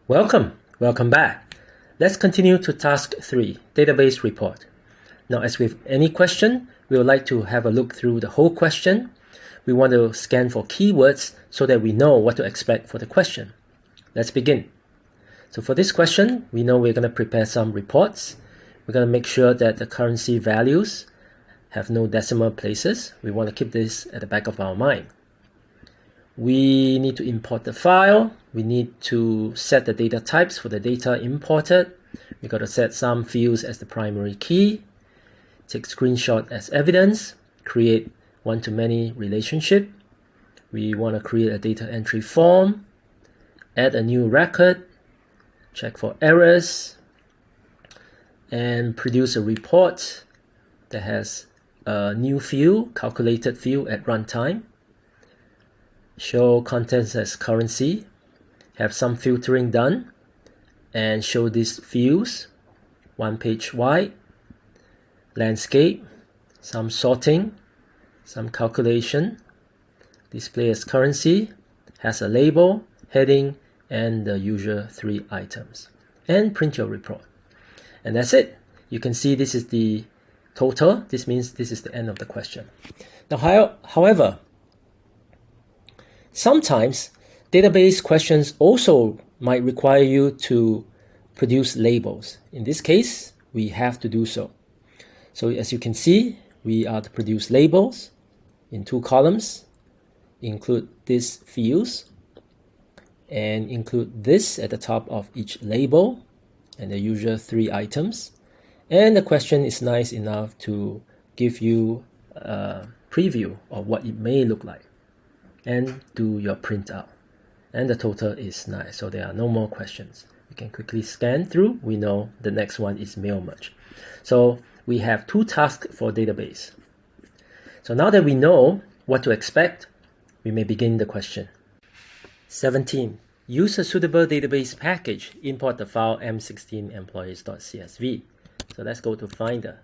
Welcome back. Let's continue to task 3, database report. Now, as with any question, we would like to have a look through the whole question. We want to scan for keywords so that we know what to expect for the question. Let's begin. So for this question, we know we're going to prepare some reports. We're going to make sure that the currency values have no decimal places. We want to keep this at the back of our mind. We need to import the file. We need to set the data types for the data imported. We got to set some fields as the primary key, take screenshot as evidence, create one-to-many relationship. We want to create a data entry form, add a new record, check for errors, and produce a report that has a new field, calculated field at runtime. Show contents as currency, have some filtering done, and show these fields, one page wide, landscape, some sorting, some calculation, display as currency, has a label, heading, and the usual 3 items, and print your report. And that's it. You can see this is the total. This means this is the end of the question. Now, however, sometimes database questions also might require you to produce labels. In this case, we have to do so. So as you can see, we are to produce labels in 2 columns, include these fields, and include this at the top of each label, and the usual 3 items. And the question is nice enough to give you a preview of what it may look like, and do your printout. And the total is nice, so there are no more questions. We can quickly scan through. We know the next one is mail merge. So we have 2 tasks for database. So now that we know what to expect, we may begin the question. 17. Use a suitable database package. Import the file m16employees.csv. So let's go to Finder.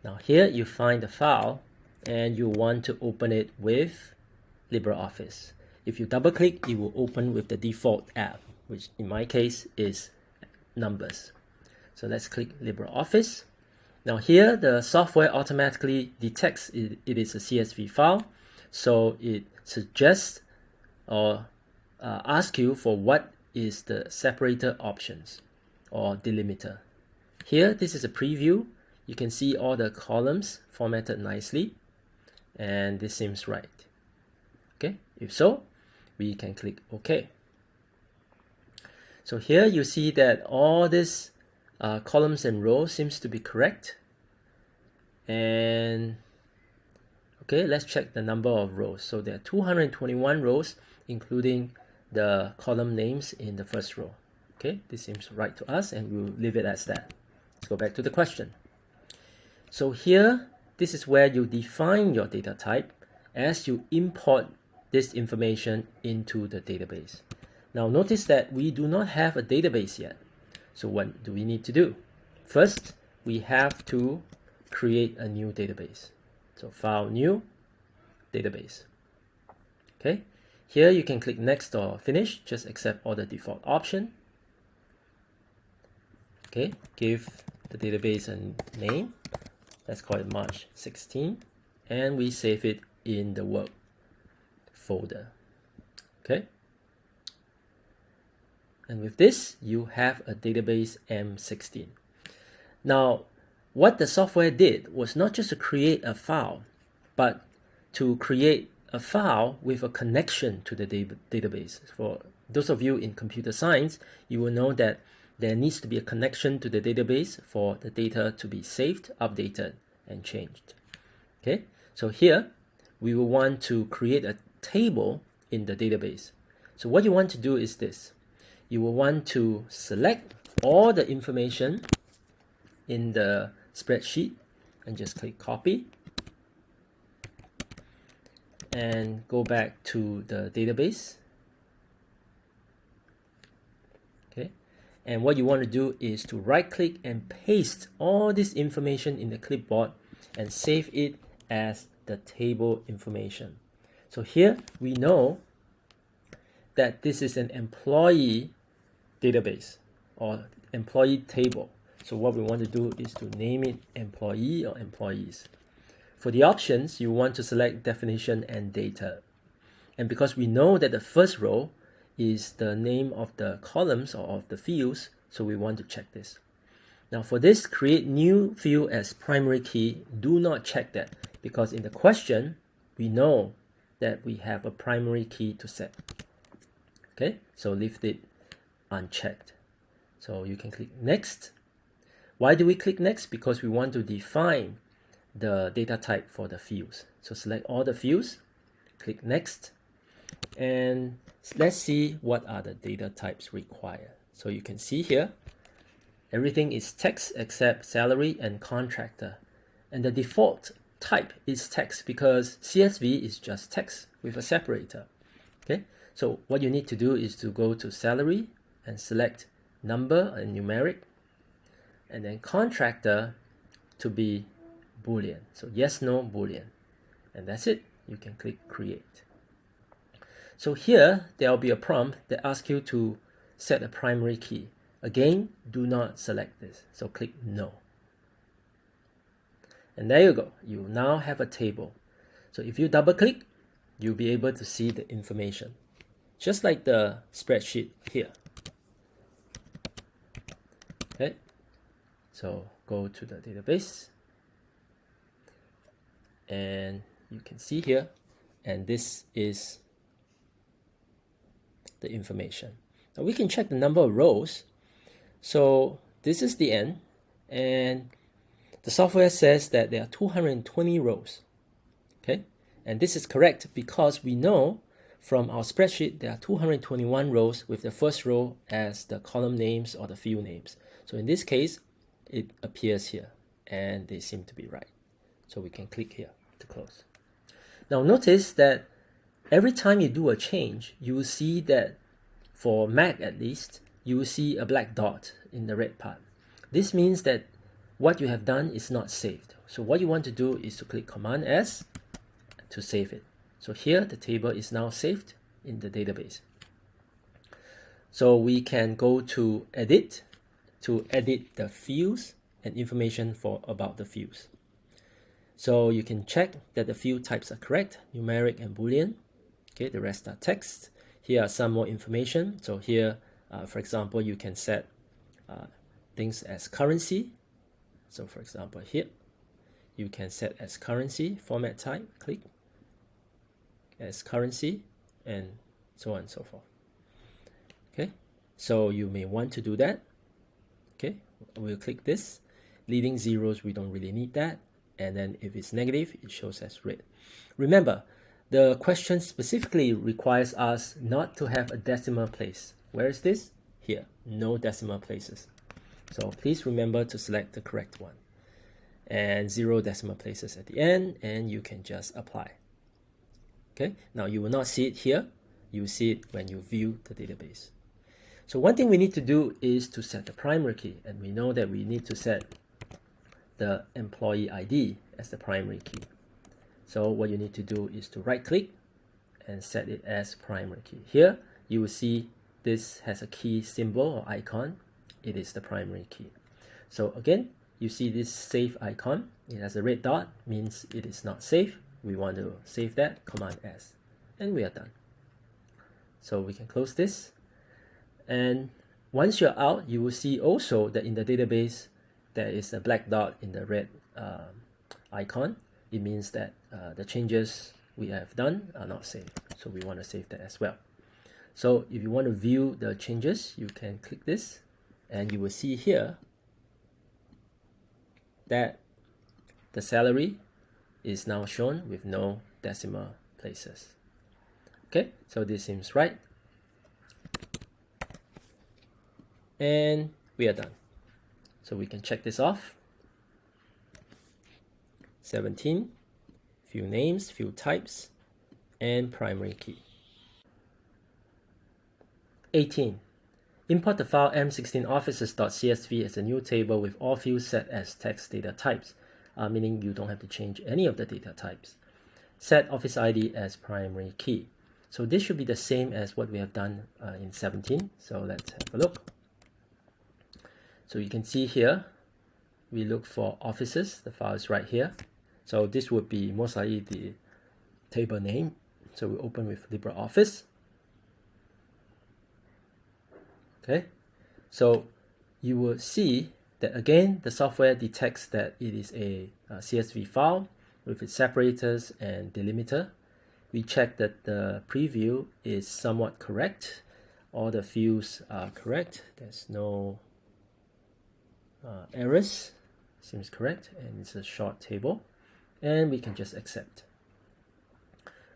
Now here you find the file and you want to open it with LibreOffice. If you double click, it will open with the default app, which in my case is Numbers. So let's click LibreOffice. Now here the software automatically detects it is a CSV file, so it suggests or asks you for what is the separator options or delimiter. Here this is a preview. You can see all the columns formatted nicely, and this seems right. Okay, if so, we can click OK. So here you see that all these columns and rows seems to be correct. And okay, let's check the number of rows. So there are 221 rows, including the column names in the first row. Okay, this seems right to us, and we'll leave it as that. Let's go back to the question. So here, this is where you define your data type as you import this information into the database. Now notice that we do not have a database yet. So what do we need to do? First, we have to create a new database. So File, New, Database. Okay, here you can click Next or Finish, just accept all the default option. Okay, give the database a name. Let's call it March 16, and we save it in the work folder. Okay, and with this you have a database M16. Now what the software did was not just to create a file, but to create a file with a connection to the database. For those of you in computer science, you will know that there needs to be a connection to the database for the data to be saved, updated, and changed. Okay, so here we will want to create a table in the database. So what you want to do is this. You will want to select all the information in the spreadsheet and just click copy and go back to the database. Okay, and what you want to do is to right click and paste all this information in the clipboard and save it as the table information. So here we know that this is an employee database or employee table. So what we want to do is to name it employee or employees. For the options, you want to select definition and data. And because we know that the first row is the name of the columns or of the fields, so we want to check this. Now for this, create new field as primary key. Do not check that because in the question, we know that we have a primary key to set. Okay, so leave it unchecked. So you can click next. Why do we click next? Because we want to define the data type for the fields. So select all the fields, click next, and let's see what are the data types required. So you can see here, everything is text except salary and contractor. And the default type is text because CSV is just text with a separator. Okay, so what you need to do is to go to salary and select number and numeric, and then contractor to be Boolean. So yes, no, Boolean. And that's it. You can click create. So here, there will be a prompt that asks you to set a primary key. Again, do not select this. So click no. And there you go. You now have a table. So if you double click, you'll be able to see the information. Just like the spreadsheet here. Okay. So go to the database. And you can see here, and this is the information. Now we can check the number of rows. So this is the end, and the software says that there are 220 rows. Okay, and this is correct because we know from our spreadsheet there are 221 rows with the first row as the column names or the field names. So in this case, it appears here, and they seem to be right. So we can click here to close. Now notice that every time you do a change, you will see that for Mac at least, you will see a black dot in the red part. This means that what you have done is not saved. So what you want to do is to click Command S to save it. So here the table is now saved in the database. So we can go to edit to edit the fields and information about the fields. So you can check that the field types are correct, numeric and Boolean. Okay, the rest are text. Here are some more information. So here, for example, you can set things as currency. So for example, here, you can set as currency, format type, click, as currency, and so on and so forth. Okay, so you may want to do that. Okay, we'll click this. Leading zeros, we don't really need that. And then if it's negative, it shows as red. Remember, the question specifically requires us not to have a decimal place. Where is this? Here, no decimal places. So please remember to select the correct one. And 0 decimal places at the end, and you can just apply. Okay, now you will not see it here. You will see it when you view the database. So one thing we need to do is to set the primary key, and we know that we need to set the employee ID as the primary key. So what you need to do is to right click and set it as primary key. Here you will see this has a key symbol or icon. It is the primary key. So again, you see this save icon. It has a red dot, means it is not safe. We want to save that, Command S, and we are done. So we can close this. And once you're out, you will see also that in the database there is a black dot in the red icon. It means that the changes we have done are not saved. So we want to save that as well. So if you want to view the changes, you can click this, and you will see here that the salary is now shown with no decimal places. Okay, so this seems right. And we are done. So we can check this off. 17, field names, field types, and primary key. 18. Import the file m16offices.csv as a new table with all fields set as text data types, meaning you don't have to change any of the data types. Set office ID as primary key. So this should be the same as what we have done in 17. So let's have a look. So you can see here, we look for offices. The file is right here. So this would be most likely the table name. So we open with LibreOffice. Okay, so you will see that again, the software detects that it is a CSV file with its separators and delimiter. We check that the preview is somewhat correct. All the fields are correct. There's no errors. Seems correct, and it's a short table, and we can just accept.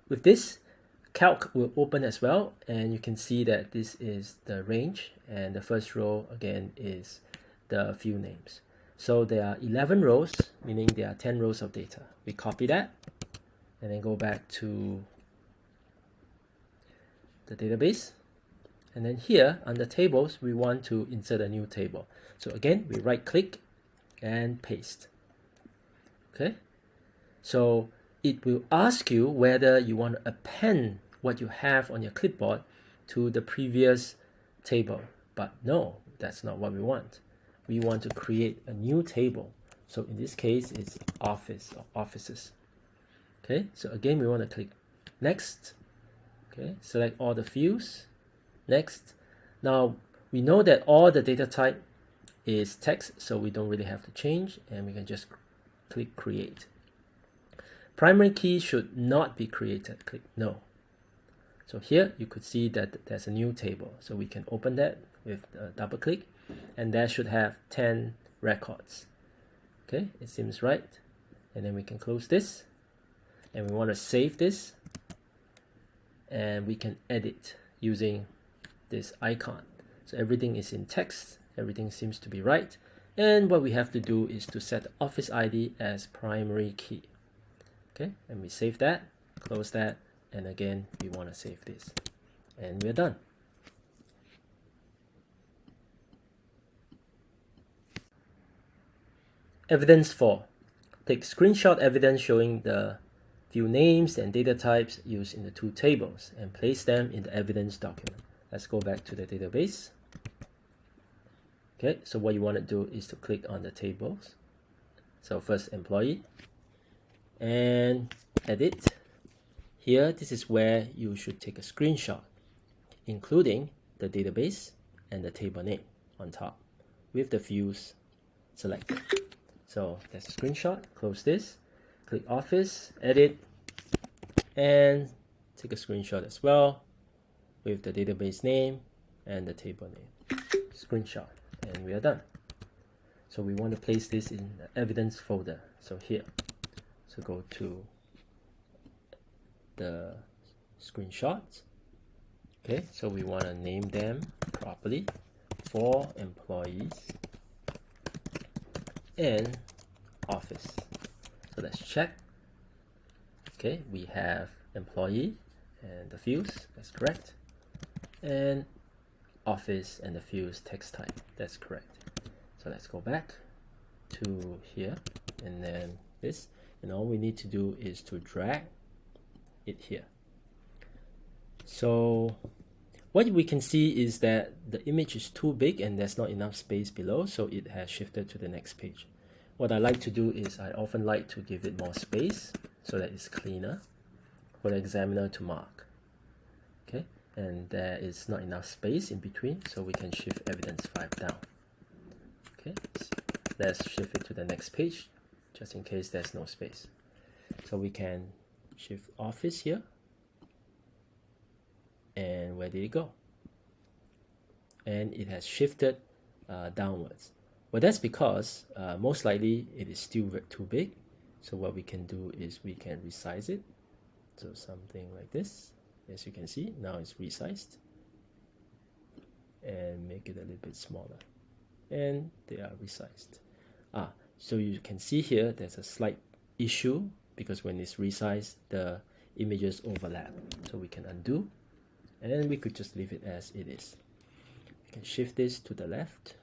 With this, Calc will open as well, and you can see that this is the range, and the first row again is the field names. So there are 11 rows, meaning there are 10 rows of data. We copy that and then go back to the database, and then here under tables we want to insert a new table. So again, we right click and paste. Okay, so it will ask you whether you want to append what you have on your clipboard to the previous table, but no, that's not what we want. We want to create a new table. So in this case, it's office or offices. Okay, so again, we want to click next. Okay, select all the fields, next. Now we know that all the data type is text, so we don't really have to change, and we can just click create. Primary key should not be created. Click no. So here you could see that there's a new table, so we can open that with a double click, and that should have 10 records. Okay, it seems right, and then we can close this, and we want to save this, and we can edit using this icon. So everything is in text, everything seems to be right, and what we have to do is to set the office ID as primary key. Okay, and we save that, close that, and again we want to save this, and we're done. Evidence 4. Take screenshot evidence showing the field names and data types used in the two tables and place them in the evidence document. Let's go back to the database. Okay, so what you want to do is to click on the tables. So first employee and edit. Here, this is where you should take a screenshot, including the database and the table name on top with the fields selected. So that's a screenshot. Close this, click Office, Edit, and take a screenshot as well with the database name and the table name. Screenshot, and we are done. So we want to place this in the evidence folder. So here, so go to the screenshots. Okay, so we want to name them properly for employees and office. So let's check. Okay, we have employee and the fields, that's correct, and office and the fields text type, that's correct. So let's go back to here and then this, and all we need to do is to drag it here. So what we can see is that the image is too big and there's not enough space below, so it has shifted to the next page. What I like to do is I often like to give it more space so that it's cleaner for the examiner to mark. Okay, and there is not enough space in between, so we can shift evidence 5 down. Okay, so let's shift it to the next page just in case there's no space. So we can shift office here, and where did it go? And it has shifted downwards. Well, that's because most likely it is still too big. So what we can do is we can resize it. So something like this. As you can see, now it's resized. And make it a little bit smaller. And they are resized. So you can see here there's a slight issue because when it's resized, the images overlap. So we can undo, and then we could just leave it as it is. We can shift this to the left,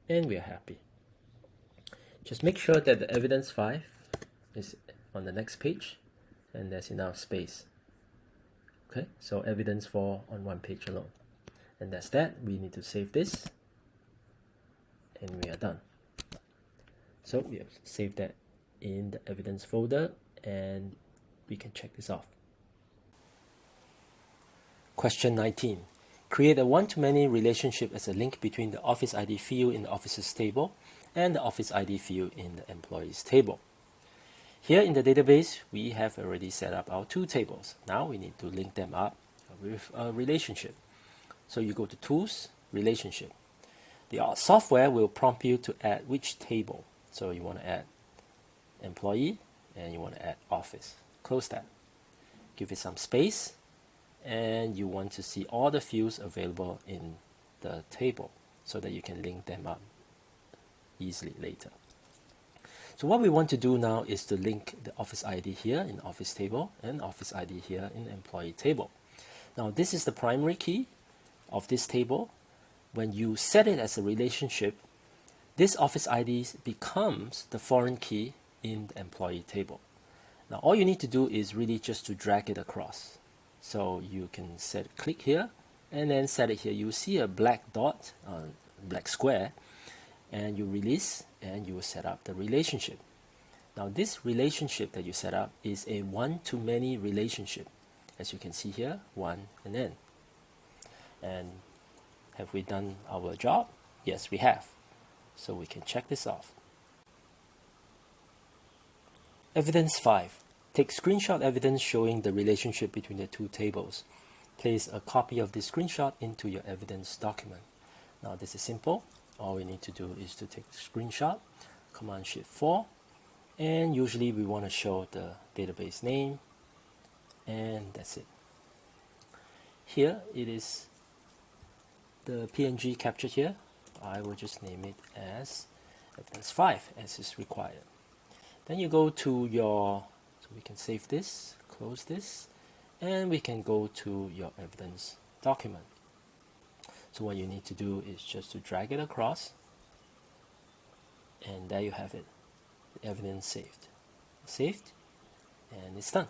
and we are happy. Just make sure that the evidence 5 is on the next page, and there's enough space. Okay, so evidence 4 on one page alone. And that's that. We need to save this, and we are done. So we have saved that in the evidence folder, and we can check this off. Question 19. Create a one-to-many relationship as a link between the Office ID field in the officers table and the Office ID field in the employees table. Here in the database, we have already set up our two tables. Now we need to link them up with a relationship. So you go to Tools, Relationship. The software will prompt you to add which table. So you want to add Employee and you want to add Office. Close that. Give it some space, and you want to see all the fields available in the table so that you can link them up easily later. So what we want to do now is to link the Office ID here in Office table and Office ID here in Employee table. Now this is the primary key of this table. When you set it as a relationship, this Office ID becomes the foreign key in the Employee table. Now all you need to do is really just to drag it across. So you can click here and then set it here. You see a black dot, black square, and you release and you will set up the relationship. Now this relationship that you set up is a one-to-many relationship. As you can see here, one and n. And have we done our job? Yes, we have. So we can check this off. Evidence 5. Take screenshot evidence showing the relationship between the two tables. Place a copy of this screenshot into your evidence document. Now this is simple. All we need to do is to take the screenshot, Command-Shift-4, and usually we want to show the database name, and that's it. Here it is the PNG captured here. I will just name it as evidence 5 as is required. Then you go to your, so we can save this, close this, and we can go to your evidence document. So what you need to do is just to drag it across, and there you have it, the evidence saved. Saved, and it's done.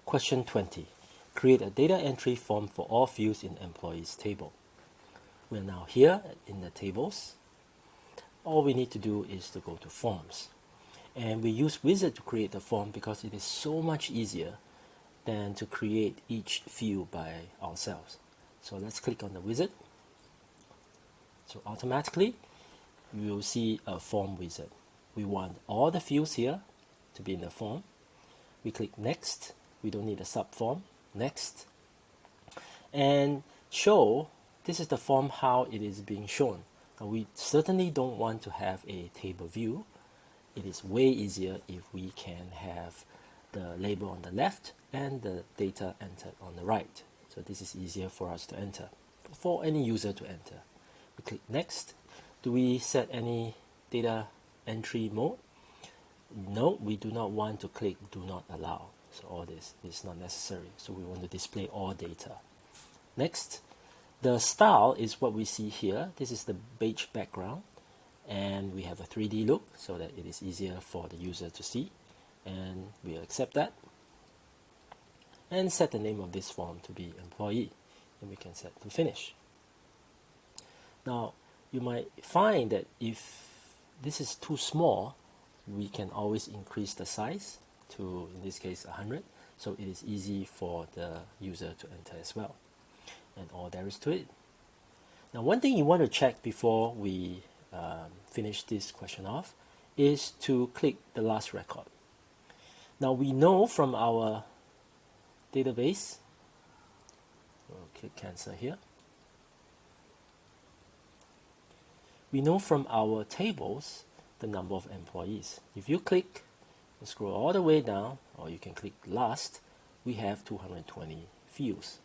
Question 20. Create a data entry form for all fields in employees table. We're now here in the tables. All we need to do is to go to Forms. And we use Wizard to create the form because it is so much easier than to create each field by ourselves. So let's click on the Wizard. So automatically you will see a form wizard. We want all the fields here to be in the form. We click Next. We don't need a subform. Next. And show, this is the form how it is being shown. Now we certainly don't want to have a table view. It is way easier if we can have the label on the left and the data entered on the right. So this is easier for us to enter, for any user to enter. We click Next. Do we set any data entry mode? No, we do not want to click Do Not Allow. So all this is not necessary. So we want to display all data. Next, the style is what we see here. This is the beige background, and we have a 3D look so that it is easier for the user to see, and we'll accept that and set the name of this form to be employee, and we can set to finish. Now you might find that if this is too small, we can always increase the size to, in this case, 100, so it is easy for the user to enter as well. And all there is to it. Now one thing you want to check before we finish this question off is to click the last record. Now we know from our database, we'll click cancel here. We know from our tables the number of employees. If you click and scroll all the way down, or you can click last, we have 220 fields.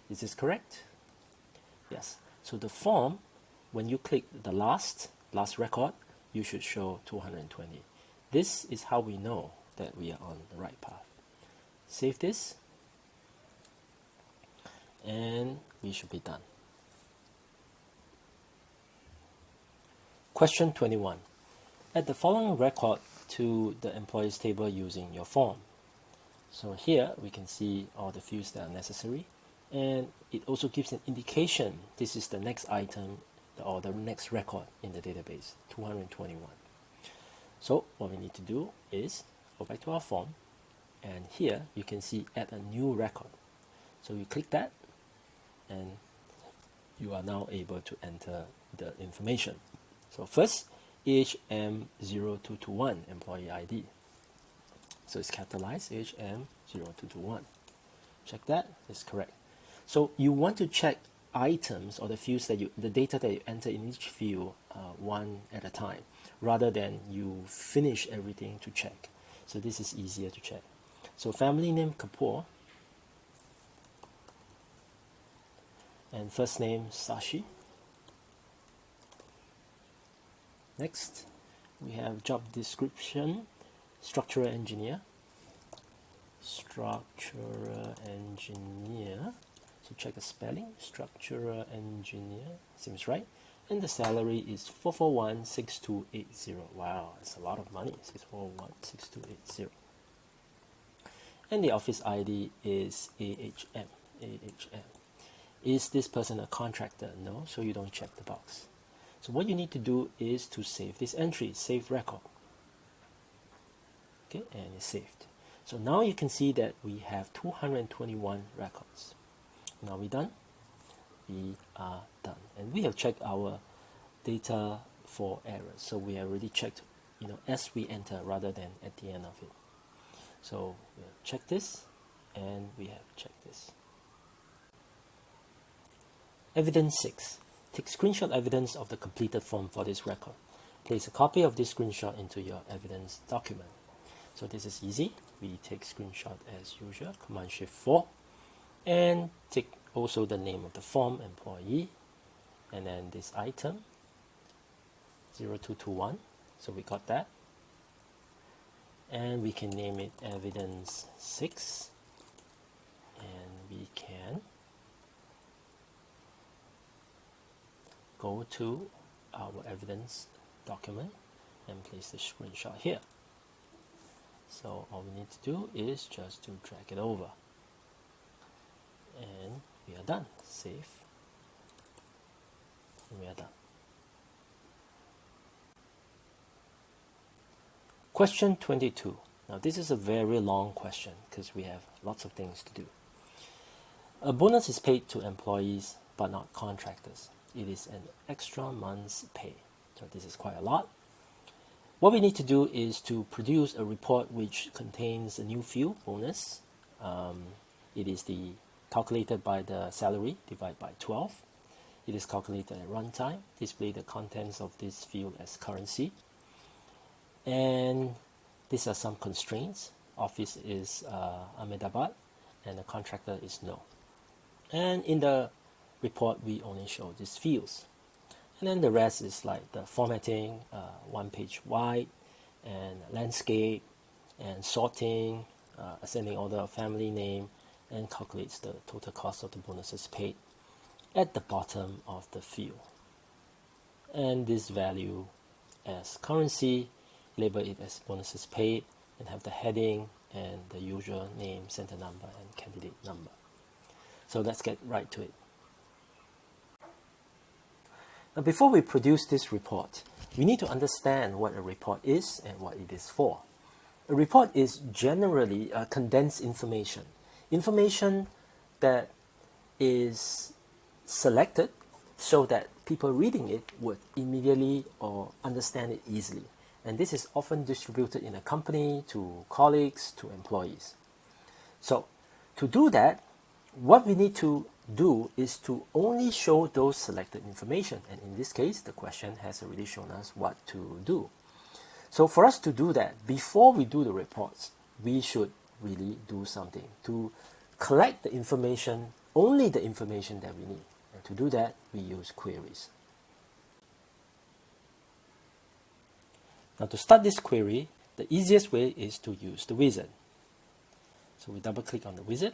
Is this correct? Yes. So the form, when you click the last record, you should show 220. This is how we know that we are on the right path. Save this, and we should be done. Question 21. Add the following record to the employees table using your form. So here we can see all the fields that are necessary, and it also gives an indication this is the next item or the next record in the database, 221. So what we need to do is go back to our form, and here you can see add a new record. So you click that, and you are now able to enter the information. So first, AHM0221 employee ID. So it's capitalized, AHM0221. Check that, it's correct. So you want to check items or the fields that the data that you enter in each field one at a time, rather than you finish everything to check. So this is easier to check. So family name Kapoor, and first name Sashi. Next, we have job description, structural engineer. Structural engineer. So check the spelling. Structural engineer seems right. And the salary is 4416280. Wow, that's a lot of money. 4416280. And the office ID is AHM. AHM. Is this person a contractor? No, so you don't check the box. So what you need to do is to save this entry, save record. Okay, and it's saved. So now you can see that we have 221 records. Now we're done. We are done, and we have checked our data for errors. So we have already checked, as we enter rather than at the end of it. So we have checked this, and we have checked this. Evidence 6. Take screenshot evidence of the completed form for this record. Place a copy of this screenshot into your evidence document. So this is easy. We take screenshot as usual, Command-Shift-4, and take also the name of the form, employee, and then this item, 0221. So we got that. And we can name it evidence 6, and we can go to our evidence document and place the screenshot here. So all we need to do is just to drag it over, and we are done. Save, and we are done. Question 22. Now this is a very long question because we have lots of things to do. A bonus is paid to employees but not contractors. It is an extra month's pay. So this is quite a lot. What we need to do is to produce a report which contains a new field, bonus. It is calculated by the salary divided by 12. It is calculated at runtime. Display the contents of this field as currency. And these are some constraints. Office is Ahmedabad, and the contractor is no. And in the report, we only show these fields. And then the rest is like the formatting, one page wide, and landscape, and sorting, ascending order of family name, and calculates the total cost of the bonuses paid at the bottom of the field. And this value as currency, label it as bonuses paid, and have the heading and the usual name, center number, and candidate number. So let's get right to it. Now, before we produce this report, we need to understand what a report is and what it is for. A report is generally condensed information that is selected so that people reading it would immediately or understand it easily. And this is often distributed in a company to colleagues, to employees. So to do that, what we need to do is to only show those selected information. And in this case, the question has already shown us what to do. So for us to do that, before we do the reports, we should really do something to collect the information, only the information that we need. And to do that, we use queries. Now to start this query, the easiest way is to use the wizard. So we double click on the wizard,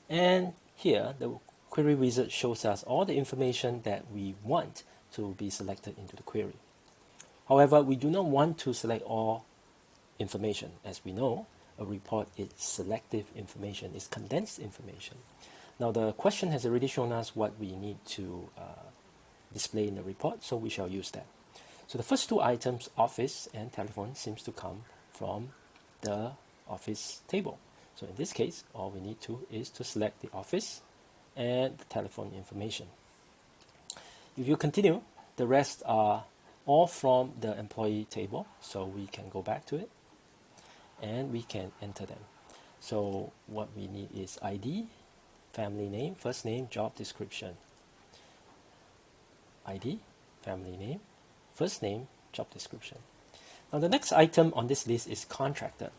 and here the query wizard shows us all the information that we want to be selected into the query. However, we do not want to select all information. As we know, a report is selective information, is condensed information. Now the question has already shown us what we need to display in the report, so we shall use that. So the first two items, office and telephone, seems to come from the office table. So in this case, all we need to is to select the office and the telephone information. If you continue, the rest are all from the employee table, so we can go back to it and we can enter them. So what we need is ID, family name, first name, job description. ID, family name, first name, job description. Now the next item on this list is contractor.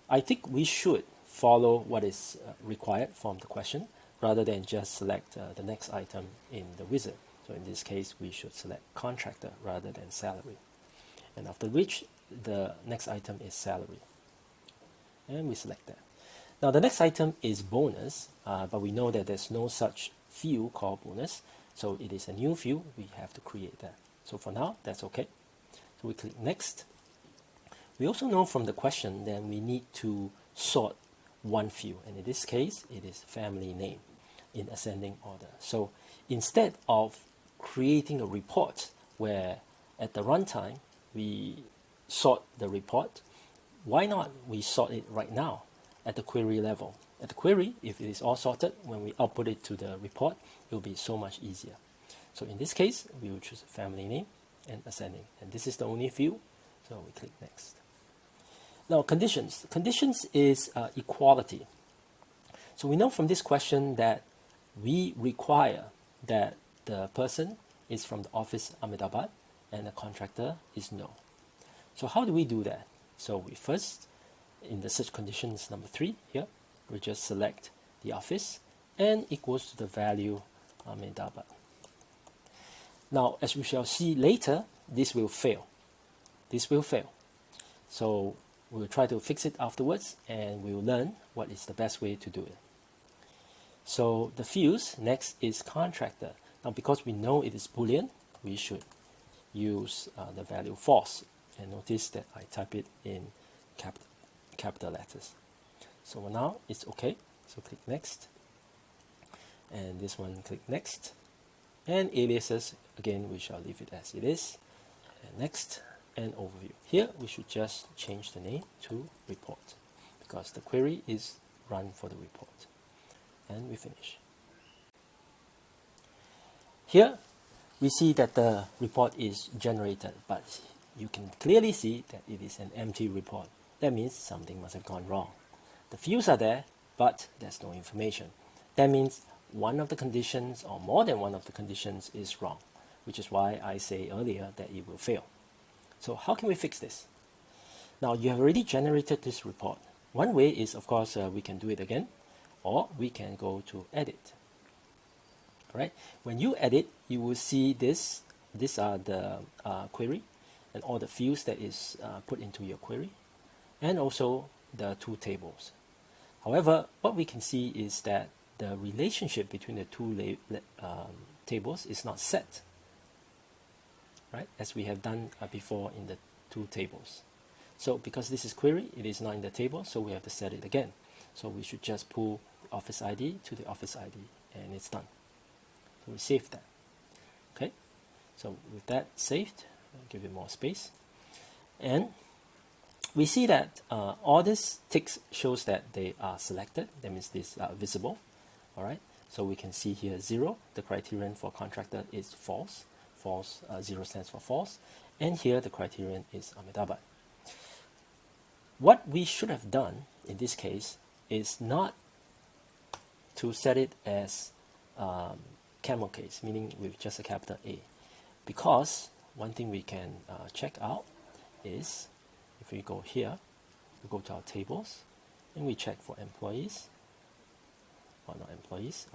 I think we should follow what is required from the question rather than just select the next item in the wizard. So in this case, we should select contractor rather than salary. And after which, the next item is salary. And we select that. Now the next item is bonus, but we know that there's no such field called bonus. So it is a new field, we have to create that. So for now, that's okay. So we click next. We also know from the question that we need to sort one field, and in this case, it is family name in ascending order. So instead of creating a report where at the runtime we sort the report, why not we sort it right now at the query level? At the query, if it is all sorted, when we output it to the report, it will be so much easier. So in this case, we will choose family name and ascending, and this is the only field, so we click next. Now conditions. Conditions is equality. So we know from this question that we require that the person is from the office Ahmedabad and the contractor is no. So how do we do that? So we first, in the search conditions number 3 here, we just select the office and equals to the value Ahmedabad. Now, as we shall see later, this will fail. This will fail. So we'll try to fix it afterwards and we'll learn what is the best way to do it. So the fields next is contractor. Now because we know it is Boolean, we should use the value false. And notice that I type it in capital letters. So now it's okay. So click next. And this one, click next. And aliases, again, we shall leave it as it is. And next, and overview. Here, we should just change the name to report because the query is run for the report. And we finish. Here, we see that the report is generated, but you can clearly see that it is an empty report. That means something must have gone wrong. The fields are there, but there's no information. That means one of the conditions or more than one of the conditions is wrong, which is why I say earlier that it will fail. So how can we fix this? Now you have already generated this report. One way is, of course, we can do it again, or we can go to edit. All right. When you edit, you will see this. These are the query and all the fields that is put into your query, and also the two tables. However, what we can see is that the relationship between the two tables is not set, right? As we have done before in the two tables. So because this is query, it is not in the table, so we have to set it again. So we should just pull office ID to the office ID, and it's done. So we save that. Okay. So with that saved, I'll give it more space, and we see that all this ticks shows that they are selected. That means these are visible. All right. So we can see here 0. The criterion for contractor is false. False. 0 stands for false. And here the criterion is Ahmedabad. What we should have done in this case is not to set it as camel case, meaning with just a capital A, because one thing we can check out is if we go here, we go to our tables and we check for employees, or not employees,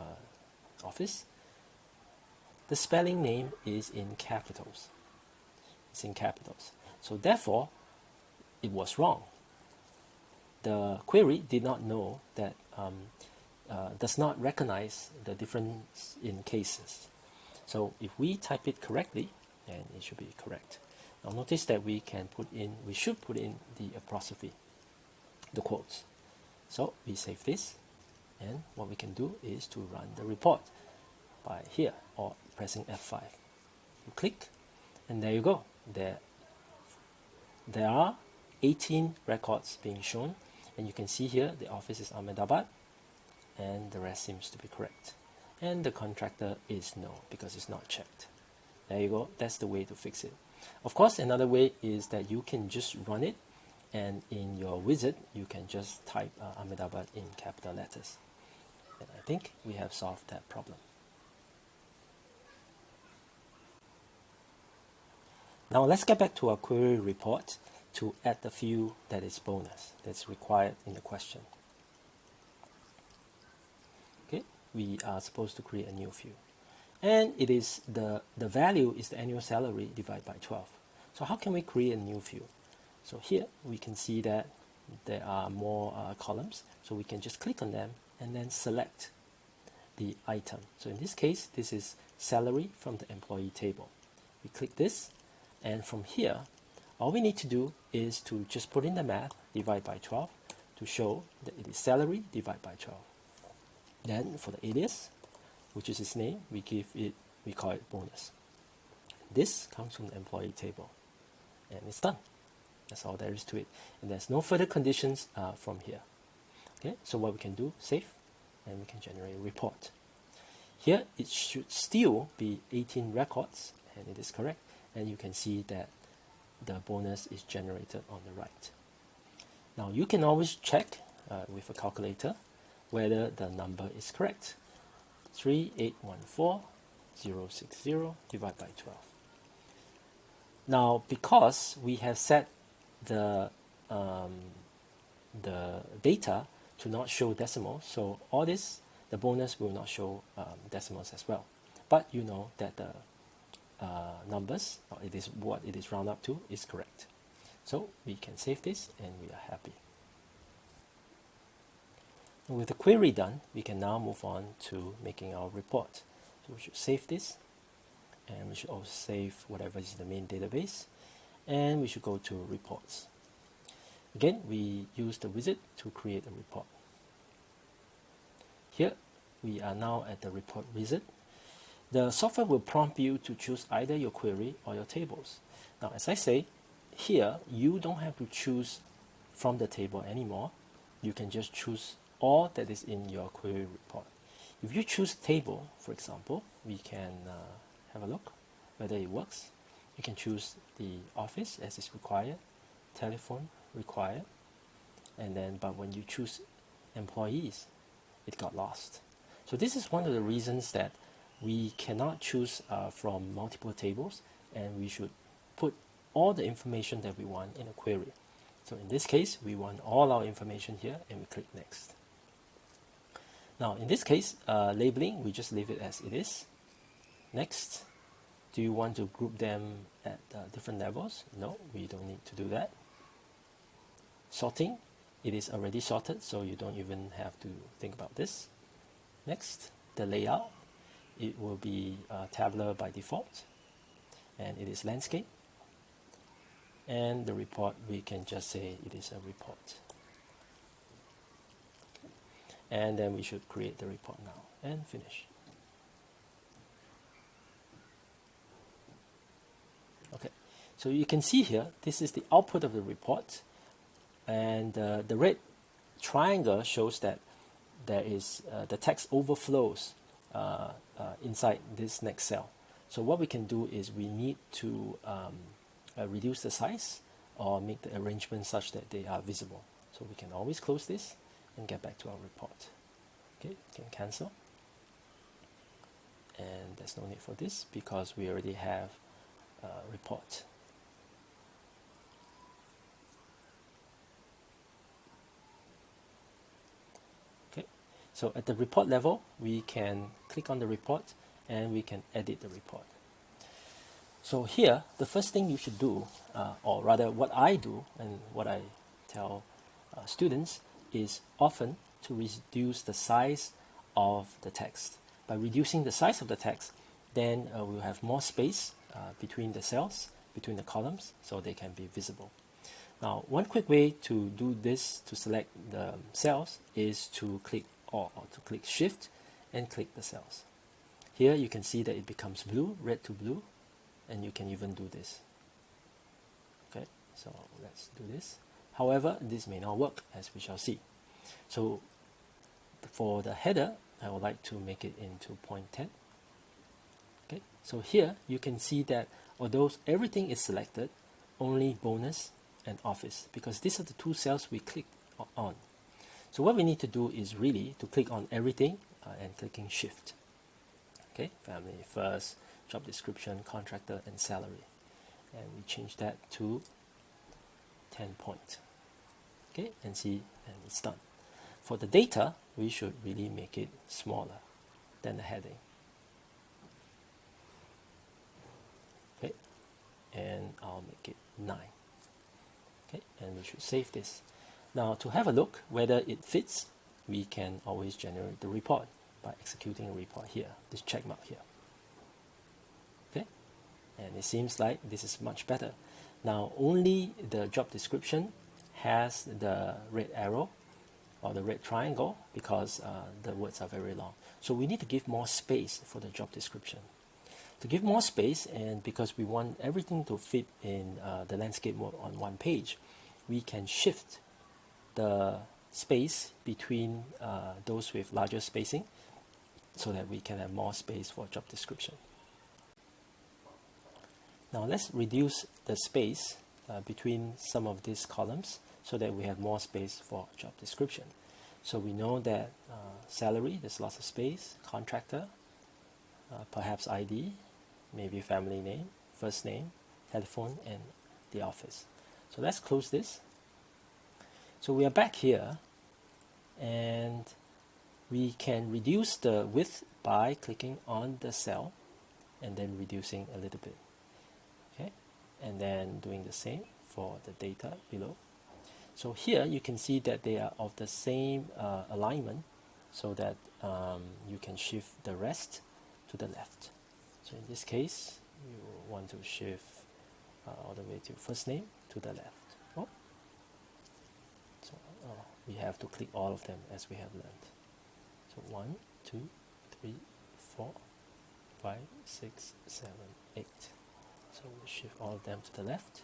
office. The spelling name is in capitals. It's in capitals. So therefore, it was wrong. The query did not know that, does not recognize the difference in cases. So if we type it correctly, then it should be correct. Now notice that we should put in the apostrophe, the quotes. So we save this And what we can do is to run the report by here or pressing F5. You click, and there you go. There are 18 records being shown, and you can see here the office is Ahmedabad, and the rest seems to be correct. And the contractor is no, because it's not checked. There you go. That's the way to fix it. Of course, another way is that you can just run it, and in your wizard, you can just type Ahmedabad in capital letters. And I think we have solved that problem. Now let's get back to our query report to add the field that is bonus, that's required in the question. Okay, we are supposed to create a new field. And it is the value is the annual salary divided by 12. So how can we create a new field? So here we can see that there are more columns. So we can just click on them and then select the item. So in this case, this is salary from the employee table. We click this, and from here, all we need to do is to just put in the math, divide by 12, to show that it is salary divided by 12. Then for the alias, which is its name, we call it bonus. This comes from the employee table, and it's done. That's all there is to it, and there's no further conditions from here. Okay, so what we can do, save, and we can generate a report. Here it should still be 18 records, and it is correct, and you can see that the bonus is generated on the right. Now you can always check with a calculator whether the number is correct. 3814060 divided by 12. Now because we have set the data to not show decimals, so all this, the bonus will not show decimals as well. But you know that the numbers, or it is what it is round up to, is correct. So we can save this, and we are happy. And with the query done, we can now move on to making our report. So we should save this, and we should also save whatever is in the main database, and we should go to reports. Again, we use the wizard to create a report. Here we are now at the report wizard. The software will prompt you to choose either your query or your tables. Now, as I say, here you don't have to choose from the table anymore. You can just choose all that is in your query report. If you choose table, for example, we can have a look whether it works. You can choose the office as is required, telephone required, and then but when you choose employees, it got lost. So this is one of the reasons that we cannot choose from multiple tables, and we should put all the information that we want in a query. So in this case, we want all our information here, and we click next. Now in this case, labeling, we just leave it as it is. Next. Do you want to group them at different levels? No, we don't need to do that. Sorting, it is already sorted, so you don't even have to think about this. Next, the layout, it will be tabular by default, and it is landscape. And the report, we can just say it is a report. And then we should create the report now and finish. Okay, so you can see here, this is the output of the report, and the red triangle shows that there is the text overflows inside this next cell. So what we can do is we need to reduce the size or make the arrangement such that they are visible. So we can always close this and get back to our report. Okay, we can cancel. And there's no need for this because we already have a report. Okay, so at the report level, we can click on the report and we can edit the report. So here, the first thing you should do, or rather what I do and what I tell students, is often to reduce the size of the text. By reducing the size of the text, then we'll have more space between the cells, between the columns, so they can be visible. Now, one quick way to do this, to select the cells, is to click or to click Shift and click the cells. Here you can see that it becomes blue, red to blue, and you can even do this. Okay, so let's do this. However, this may not work, as we shall see. So for the header, I would like to make it into point 10. Okay, so here you can see that although everything is selected, only bonus and office, because these are the two cells we click on. So what we need to do is really to click on everything and clicking Shift. Okay, family first, job description, contractor, and salary. And we change that to 10 points. Okay, and see, and it's done. For the data, we should really make it smaller than the heading. Okay, and I'll make it 9. Okay, and we should save this. Now, to have a look whether it fits, we can always generate the report by executing a report here, this check mark here. Okay, and it seems like this is much better. Now, only the job description has the red arrow or the red triangle because the words are very long. So we need to give more space for the job description. To give more space, and because we want everything to fit in the landscape mode on one page, we can shift the space between those with larger spacing so that we can have more space for job description. Now let's reduce the space between some of these columns so that we have more space for job description. So we know that salary, there's lots of space, contractor, perhaps ID, maybe family name, first name, telephone, and the office. So let's close this. So we are back here, and we can reduce the width by clicking on the cell and then reducing a little bit. Okay, and then doing the same for the data below. So here you can see that they are of the same alignment, so that you can shift the rest to the left. So in this case, you want to shift all the way to first name to the left. Oh. So we have to click all of them as we have learned. So 1, 2, 3, 4, 5, 6, 7, 8. So we shift all of them to the left.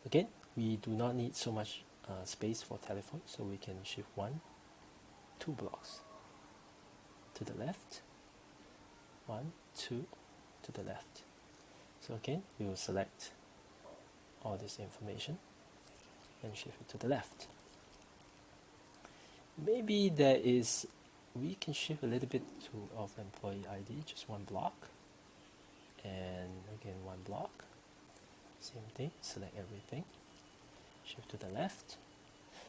Again, we do not need so much space for telephone, so we can shift 1, 2 blocks to the left, 1, 2 to the left. So again, we will select all this information and shift it to the left. Maybe there is, we can shift a little bit to of employee ID, just 1 block, and again 1 block, same thing, select everything, shift to the left.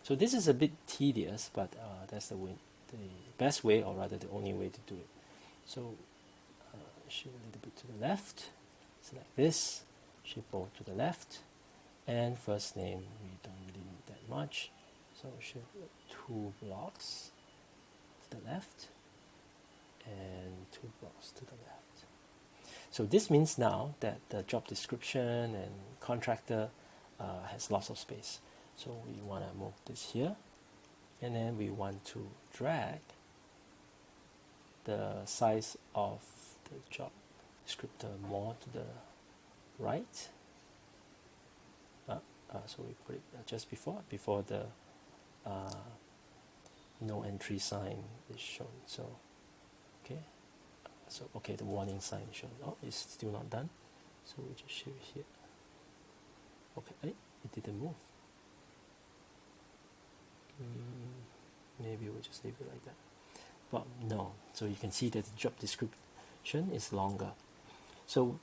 So this is a bit tedious, but that's the best way, or rather the only way to do it. So shift a little bit to the left, select this, shift both to the left, and first name we don't really need that much, so shift 2 blocks to the left and 2 blocks to the left. So this means now that the job description and contractor has lots of space. So we want to move this here, and then we want to drag the size of the job descriptor more to the right. So we put it just before the no entry sign is shown. So okay, the warning sign is shown. Oh, it's still not done. So we just shift here. Okay, it didn't move. Maybe we'll just leave it like that. But no, so you can see that the job description is longer. So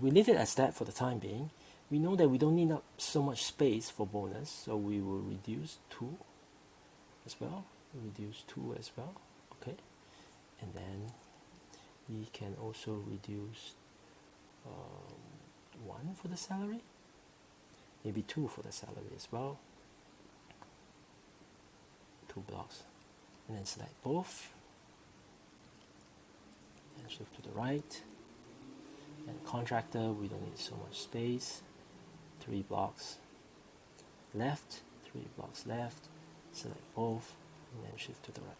we leave it as that for the time being. We know that we don't need up so much space for bonus, so we will reduce 2 as well. Reduce 2 as well. Okay, and then we can also reduce 1 for the salary, maybe 2 for the salary as well. 2 blocks, and then select both and shift to the right. And contractor, we don't need so much space. 3 blocks left, 3 blocks left, select both, and then shift to the right.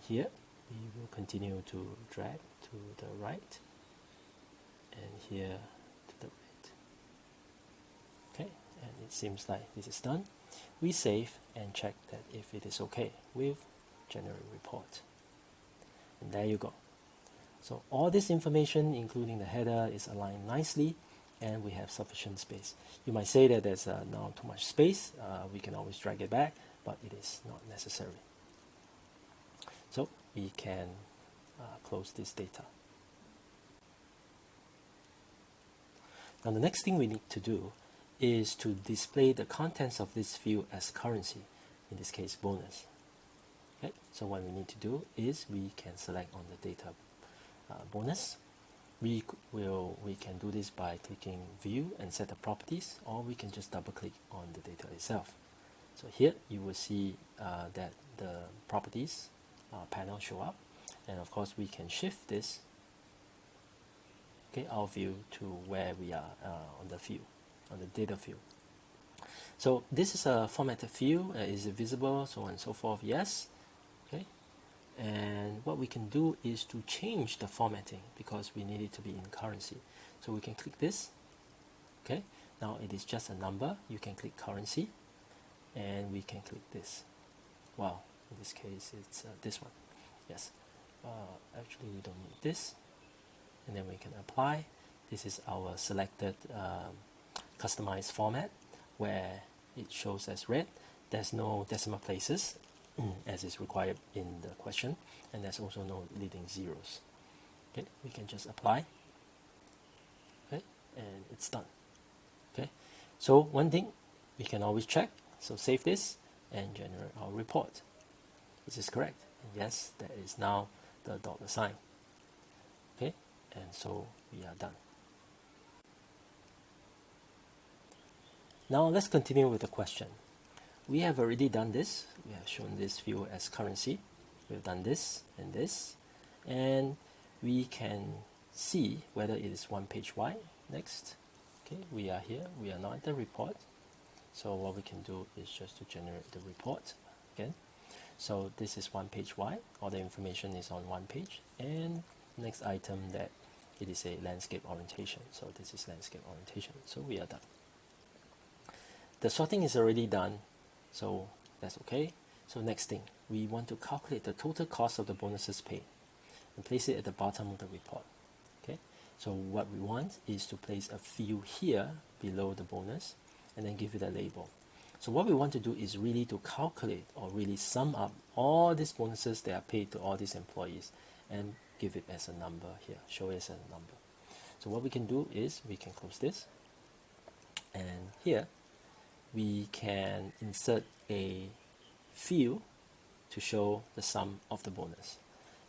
here we will continue to drag to the right, and here to the right. Okay, and it seems like this is done. We save and check that if it is okay with generate report. And there you go. So all this information, including the header, is aligned nicely, and we have sufficient space. You might say that there's now too much space. We can always drag it back, but it is not necessary. So we can close this data. Now the next thing we need to do is to display the contents of this field as currency, in this case bonus. Okay, so what we need to do is we can select on the data bonus. We can do this by clicking view and set the properties, or we can just double click on the data itself. So here you will see that the properties panel show up, and of course we can shift this, okay, our view to where we are on the field, on the data field. So this is a formatted field. Is it visible, so on and so forth? Yes. Okay, and what we can do is to change the formatting because we need it to be in currency. So we can click this. Okay, now it is just a number. You can click currency, and we can click this. Wow, in this case it's this one. Yes, actually we don't need this, and then we can apply. This is our selected customized format where it shows as red. There's no decimal places as is required in the question, and there's also no leading zeros. Okay, we can just apply. Okay, and it's done. Okay, so one thing we can always check. So save this and generate our report. This is correct. And yes, that is now the dollar sign. Okay, and so we are done. Now let's continue with the question. We have already done this. We have shown this field as currency. We've done this, and we can see whether it is one page wide. Next, okay, we are here. We are not at the report. So what we can do is just to generate the report again. So this is one page wide. All the information is on one page. And next item that it is a landscape orientation. So this is landscape orientation. So we are done. The sorting is already done. So that's okay. So next thing, we want to calculate the total cost of the bonuses paid and place it at the bottom of the report. Okay. So what we want is to place a field here below the bonus and then give it a label. So what we want to do is really to calculate or really sum up all these bonuses that are paid to all these employees and give it as a number here, show it as a number. So what we can do is we can close this, and here we can insert a field to show the sum of the bonus.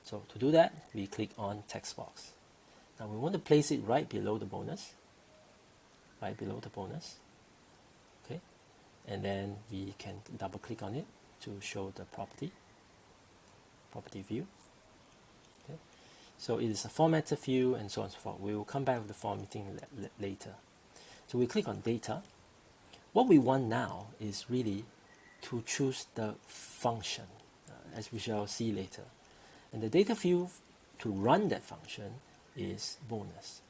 So to do that, we click on text box. Now we want to place it right below the bonus, okay, and then we can double click on it to show the property view. Okay, so it is a formatted view and so on and so forth. We will come back with the formatting later. So we click on data. What we want now is really to choose the function, as we shall see later. And the data field to run that function is bonus.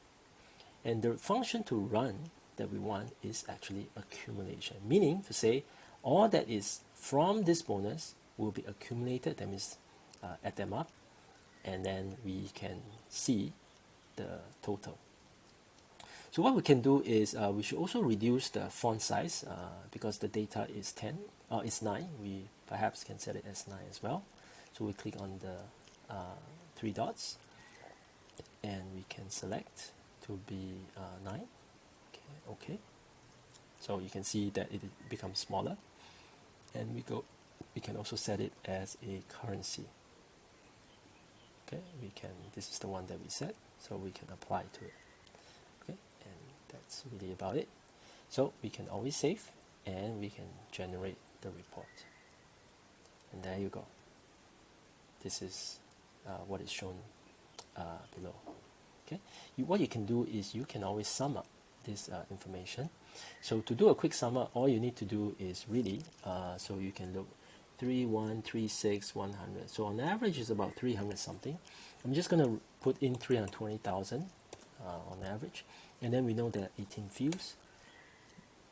And the function to run that we want is actually accumulation, meaning to say all that is from this bonus will be accumulated. That means add them up, and then we can see the total. So what we can do is we should also reduce the font size because the data is 9. We perhaps can set it as 9 as well. So we click on the 3 dots, and we can select to be 9. Okay. So you can see that it becomes smaller, and we can also set it as a currency. Okay, this is the one that we set, so we can apply to it. Okay, and that's really about it. So we can always save, and we can generate the report. And there you go. This is what is shown below. Okay, what you can do is you can always sum up this information. So to do a quick sum up, all you need to do is really, so you can look 3136 100. So on average is about 300 something. I'm just going to put in 320,000 on average, and then we know there are 18 fields,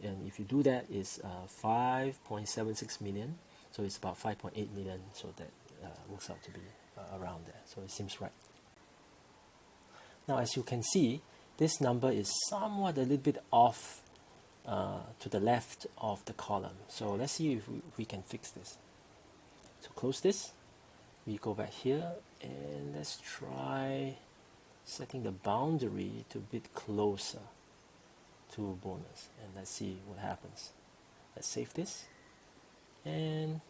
and if you do that, it's 5.76 million, so it's about 5.8 million, so that works out to be around there, so it seems right. Now as you can see, this number is somewhat a little bit off to the left of the column, so let's see if we can fix this. So close this, we go back here, and let's try setting the boundary to a bit closer to bonus, and let's see what happens. Let's save this, and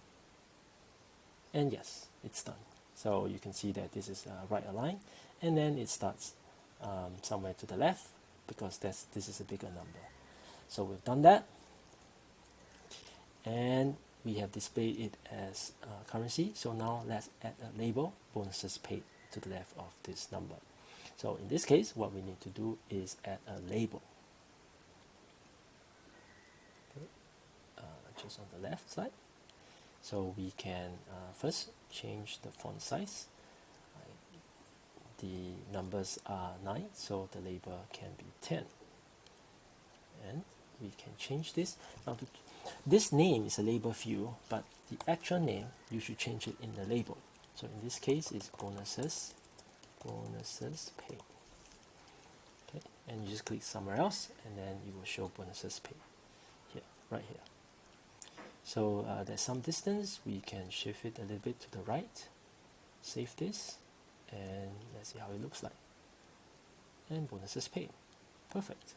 yes, it's done. So you can see that this is right aligned, and then it starts somewhere to the left because this is a bigger number. So we've done that, and we have displayed it as currency. So now let's add a label, bonuses paid, to the left of this number. So in this case, what we need to do is add a label. Okay. Just on the left side. So we can first change the font size. The numbers are 9, so the label can be 10. And we can change this. Now, this name is a label field, but the actual name, you should change it in the label. So in this case, it's bonuses paid. Okay, and you just click somewhere else, and then you will show bonuses paid here, right here. So there's some distance. We can shift it a little bit to the right. Save this, and let's see how it looks like. And bonuses paid. Perfect.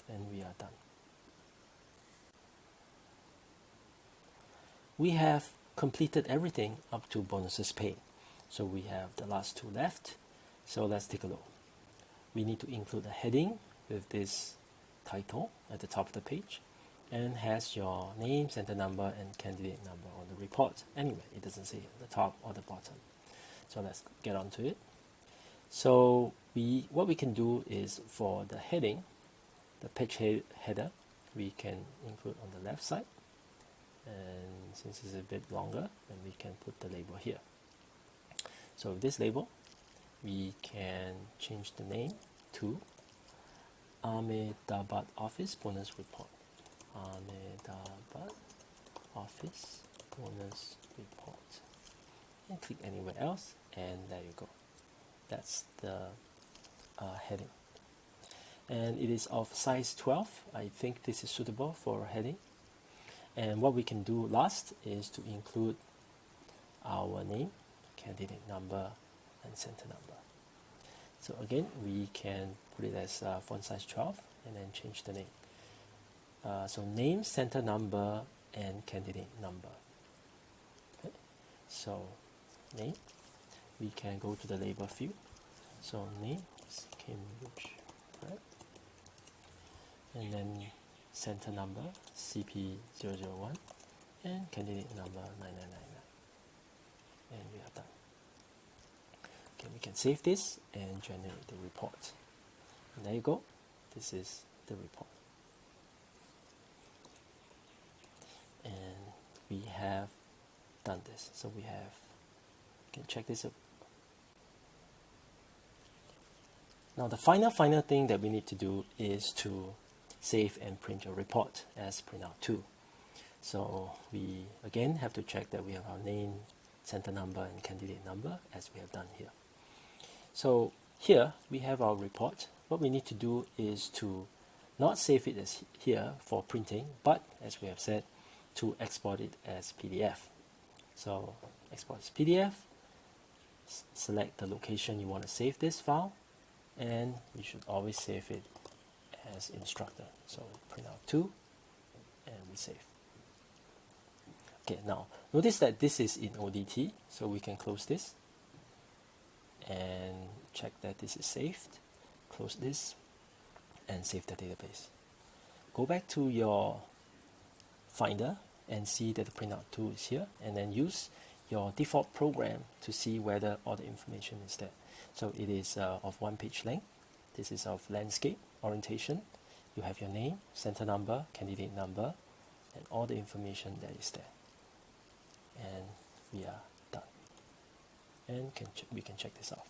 And we are done. We have completed everything up to bonuses paid. So we have the last two left. So let's take a look. We need to include a heading with this title at the top of the page, and has your name, center number, and candidate number on the report. Anyway, it doesn't say at the top or the bottom. So let's get on to it. So what we can do is, for the heading, the page header, we can include on the left side. And since it's a bit longer, then we can put the label here. So with this label, we can change the name to Ahmedabad Office Bonus Report. Ahmedabad Office Bonus Report. And click anywhere else, and there you go. That's the heading. And it is of size 12. I think this is suitable for a heading. And what we can do last is to include our name, candidate number, and center number. So again, we can put it as font size 12, and then change the name. So name, center number, and candidate number. Okay. So name, we can go to the label field. So name is Cambridge, right? And then center number CP001, and candidate number 9999, and we are done. Okay, we can save this and generate the report. And there you go. This is the report. And we have done this. So we can check this out. Now the final thing that we need to do is to save and print your report as printout 2. So we again have to check that we have our name, center number, and candidate number, as we have done here. So here we have our report. What we need to do is to not save it as here for printing, but as we have said, to export it as PDF. So export as PDF, select the location you want to save this file, and you should always save it as instructor. So print out 2, and we save. Okay, now notice that this is in ODT, so we can close this and check that this is saved. Close this and save the database. Go back to your Finder and see that the printout 2 is here, and then use your default program to see whether all the information is there. So it is of 1 page length. This is of landscape orientation. You have your name, center number, candidate number, and all the information that is there. and we are done. And we can check this off.